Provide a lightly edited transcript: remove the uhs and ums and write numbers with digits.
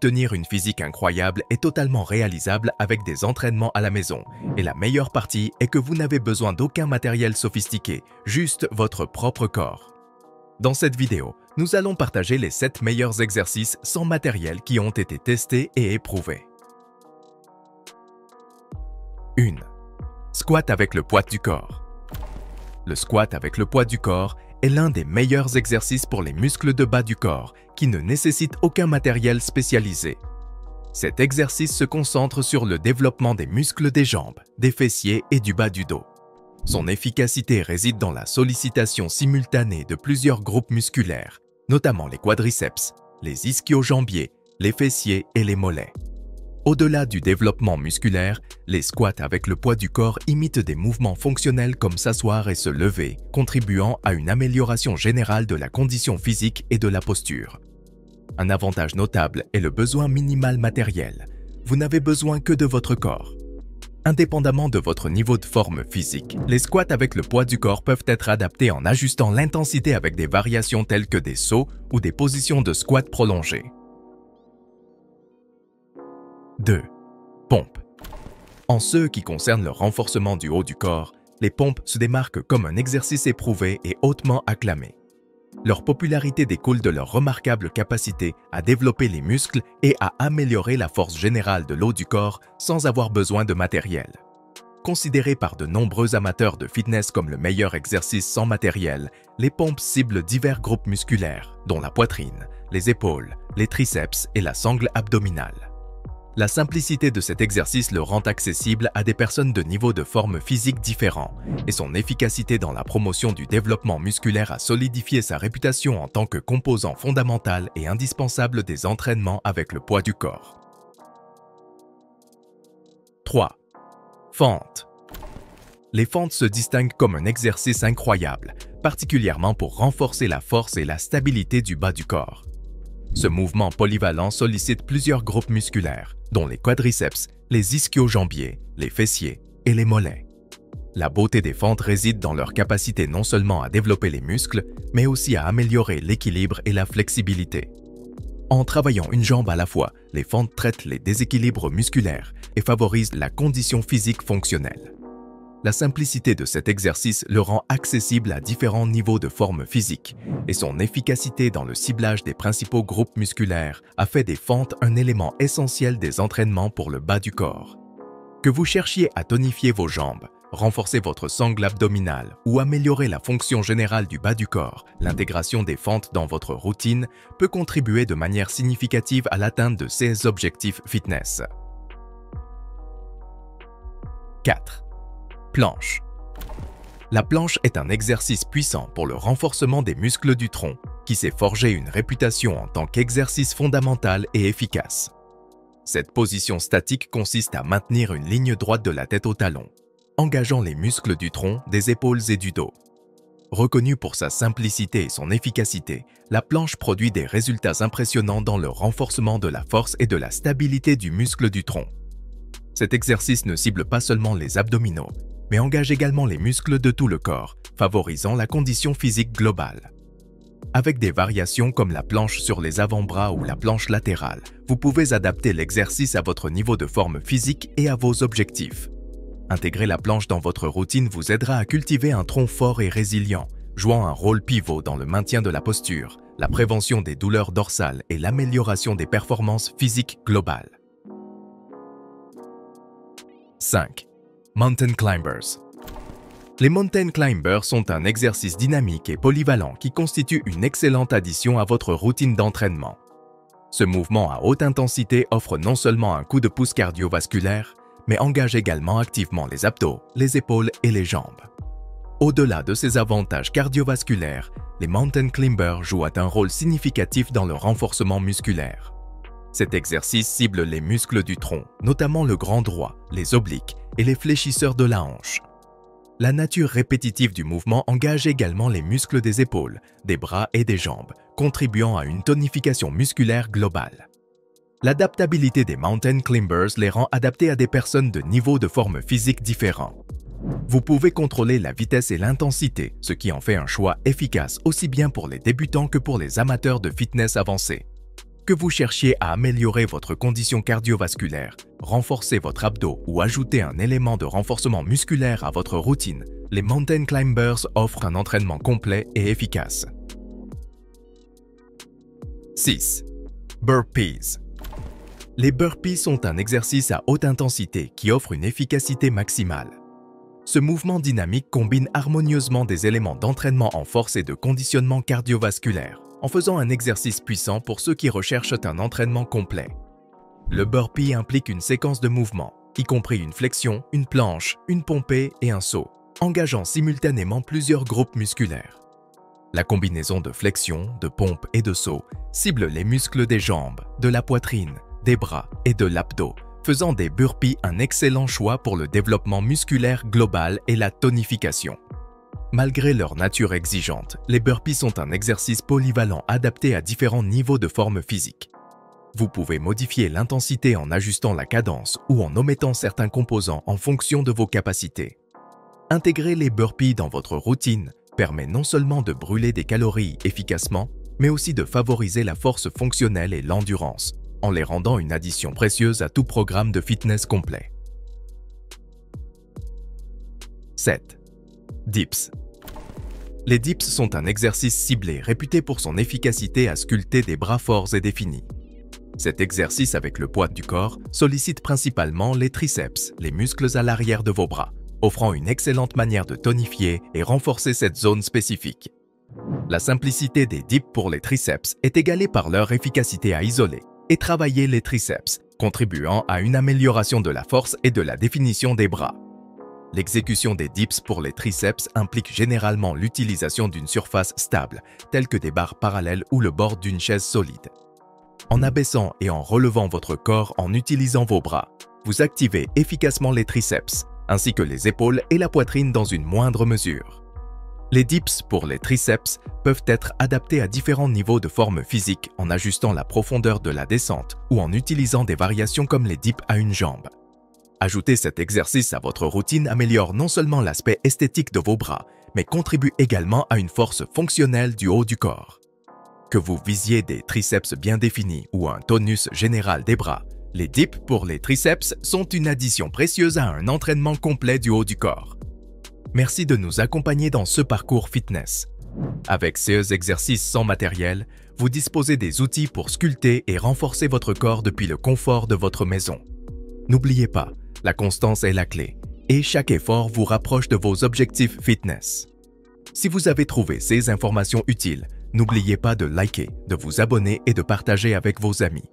Obtenir une physique incroyable est totalement réalisable avec des entraînements à la maison. Et la meilleure partie est que vous n'avez besoin d'aucun matériel sophistiqué, juste votre propre corps. Dans cette vidéo, nous allons partager les 7 meilleurs exercices sans matériel qui ont été testés et éprouvés. 1. Squat avec le poids du corps. Le squat avec le poids du corps est l'un des meilleurs exercices pour les muscles de bas du corps qui ne nécessitent aucun matériel spécialisé. Cet exercice se concentre sur le développement des muscles des jambes, des fessiers et du bas du dos. Son efficacité réside dans la sollicitation simultanée de plusieurs groupes musculaires, notamment les quadriceps, les ischio-jambiers, les fessiers et les mollets. Au-delà du développement musculaire, les squats avec le poids du corps imitent des mouvements fonctionnels comme s'asseoir et se lever, contribuant à une amélioration générale de la condition physique et de la posture. Un avantage notable est le besoin minimal matériel. Vous n'avez besoin que de votre corps. Indépendamment de votre niveau de forme physique, les squats avec le poids du corps peuvent être adaptés en ajustant l'intensité avec des variations telles que des sauts ou des positions de squat prolongées. 2. Pompes. En ce qui concerne le renforcement du haut du corps, les pompes se démarquent comme un exercice éprouvé et hautement acclamé. Leur popularité découle de leur remarquable capacité à développer les muscles et à améliorer la force générale de l'haut du corps sans avoir besoin de matériel. Considérés par de nombreux amateurs de fitness comme le meilleur exercice sans matériel, les pompes ciblent divers groupes musculaires, dont la poitrine, les épaules, les triceps et la sangle abdominale. La simplicité de cet exercice le rend accessible à des personnes de niveaux de forme physique différents et son efficacité dans la promotion du développement musculaire a solidifié sa réputation en tant que composant fondamental et indispensable des entraînements avec le poids du corps. 3. Fentes. Les fentes se distinguent comme un exercice incroyable, particulièrement pour renforcer la force et la stabilité du bas du corps. Ce mouvement polyvalent sollicite plusieurs groupes musculaires, dont les quadriceps, les ischio-jambiers, les fessiers et les mollets. La beauté des fentes réside dans leur capacité non seulement à développer les muscles, mais aussi à améliorer l'équilibre et la flexibilité. En travaillant une jambe à la fois, les fentes traitent les déséquilibres musculaires et favorisent la condition physique fonctionnelle. La simplicité de cet exercice le rend accessible à différents niveaux de forme physique et son efficacité dans le ciblage des principaux groupes musculaires a fait des fentes un élément essentiel des entraînements pour le bas du corps. Que vous cherchiez à tonifier vos jambes, renforcer votre sangle abdominale ou améliorer la fonction générale du bas du corps, l'intégration des fentes dans votre routine peut contribuer de manière significative à l'atteinte de ces objectifs fitness. 4. Planche. La planche est un exercice puissant pour le renforcement des muscles du tronc, qui s'est forgé une réputation en tant qu'exercice fondamental et efficace. Cette position statique consiste à maintenir une ligne droite de la tête au talon, engageant les muscles du tronc, des épaules et du dos. Reconnue pour sa simplicité et son efficacité, la planche produit des résultats impressionnants dans le renforcement de la force et de la stabilité du muscle du tronc. Cet exercice ne cible pas seulement les abdominaux, mais engage également les muscles de tout le corps, favorisant la condition physique globale. Avec des variations comme la planche sur les avant-bras ou la planche latérale, vous pouvez adapter l'exercice à votre niveau de forme physique et à vos objectifs. Intégrer la planche dans votre routine vous aidera à cultiver un tronc fort et résilient, jouant un rôle pivot dans le maintien de la posture, la prévention des douleurs dorsales et l'amélioration des performances physiques globales. 5. Mountain Climbers. Les Mountain Climbers sont un exercice dynamique et polyvalent qui constitue une excellente addition à votre routine d'entraînement. Ce mouvement à haute intensité offre non seulement un coup de pouce cardiovasculaire, mais engage également activement les abdos, les épaules et les jambes. Au-delà de ces avantages cardiovasculaires, les Mountain Climbers jouent un rôle significatif dans le renforcement musculaire. Cet exercice cible les muscles du tronc, notamment le grand droit, les obliques et les fléchisseurs de la hanche. La nature répétitive du mouvement engage également les muscles des épaules, des bras et des jambes, contribuant à une tonification musculaire globale. L'adaptabilité des Mountain Climbers les rend adaptés à des personnes de niveaux de forme physique différents. Vous pouvez contrôler la vitesse et l'intensité, ce qui en fait un choix efficace aussi bien pour les débutants que pour les amateurs de fitness avancé. Que vous cherchiez à améliorer votre condition cardiovasculaire, renforcer votre abdos ou ajouter un élément de renforcement musculaire à votre routine, les Mountain Climbers offrent un entraînement complet et efficace. 6. Burpees. Les burpees sont un exercice à haute intensité qui offre une efficacité maximale. Ce mouvement dynamique combine harmonieusement des éléments d'entraînement en force et de conditionnement cardiovasculaire, en faisant un exercice puissant pour ceux qui recherchent un entraînement complet. Le burpee implique une séquence de mouvements, y compris une flexion, une planche, une pompée et un saut, engageant simultanément plusieurs groupes musculaires. La combinaison de flexion, de pompe et de saut cible les muscles des jambes, de la poitrine, des bras et de l'abdos, faisant des burpees un excellent choix pour le développement musculaire global et la tonification. Malgré leur nature exigeante, les burpees sont un exercice polyvalent adapté à différents niveaux de forme physique. Vous pouvez modifier l'intensité en ajustant la cadence ou en omettant certains composants en fonction de vos capacités. Intégrer les burpees dans votre routine permet non seulement de brûler des calories efficacement, mais aussi de favoriser la force fonctionnelle et l'endurance, en les rendant une addition précieuse à tout programme de fitness complet. 7. Dips. Les dips sont un exercice ciblé réputé pour son efficacité à sculpter des bras forts et définis. Cet exercice avec le poids du corps sollicite principalement les triceps, les muscles à l'arrière de vos bras, offrant une excellente manière de tonifier et renforcer cette zone spécifique. La simplicité des dips pour les triceps est égalée par leur efficacité à isoler et travailler les triceps, contribuant à une amélioration de la force et de la définition des bras. L'exécution des dips pour les triceps implique généralement l'utilisation d'une surface stable, telle que des barres parallèles ou le bord d'une chaise solide. En abaissant et en relevant votre corps en utilisant vos bras, vous activez efficacement les triceps, ainsi que les épaules et la poitrine dans une moindre mesure. Les dips pour les triceps peuvent être adaptés à différents niveaux de forme physique en ajustant la profondeur de la descente ou en utilisant des variations comme les dips à une jambe. Ajouter cet exercice à votre routine améliore non seulement l'aspect esthétique de vos bras, mais contribue également à une force fonctionnelle du haut du corps. Que vous visiez des triceps bien définis ou un tonus général des bras, les dips pour les triceps sont une addition précieuse à un entraînement complet du haut du corps. Merci de nous accompagner dans ce parcours fitness. Avec ces exercices sans matériel, vous disposez des outils pour sculpter et renforcer votre corps depuis le confort de votre maison. N'oubliez pas, la constance est la clé et chaque effort vous rapproche de vos objectifs fitness. Si vous avez trouvé ces informations utiles, n'oubliez pas de liker, de vous abonner et de partager avec vos amis.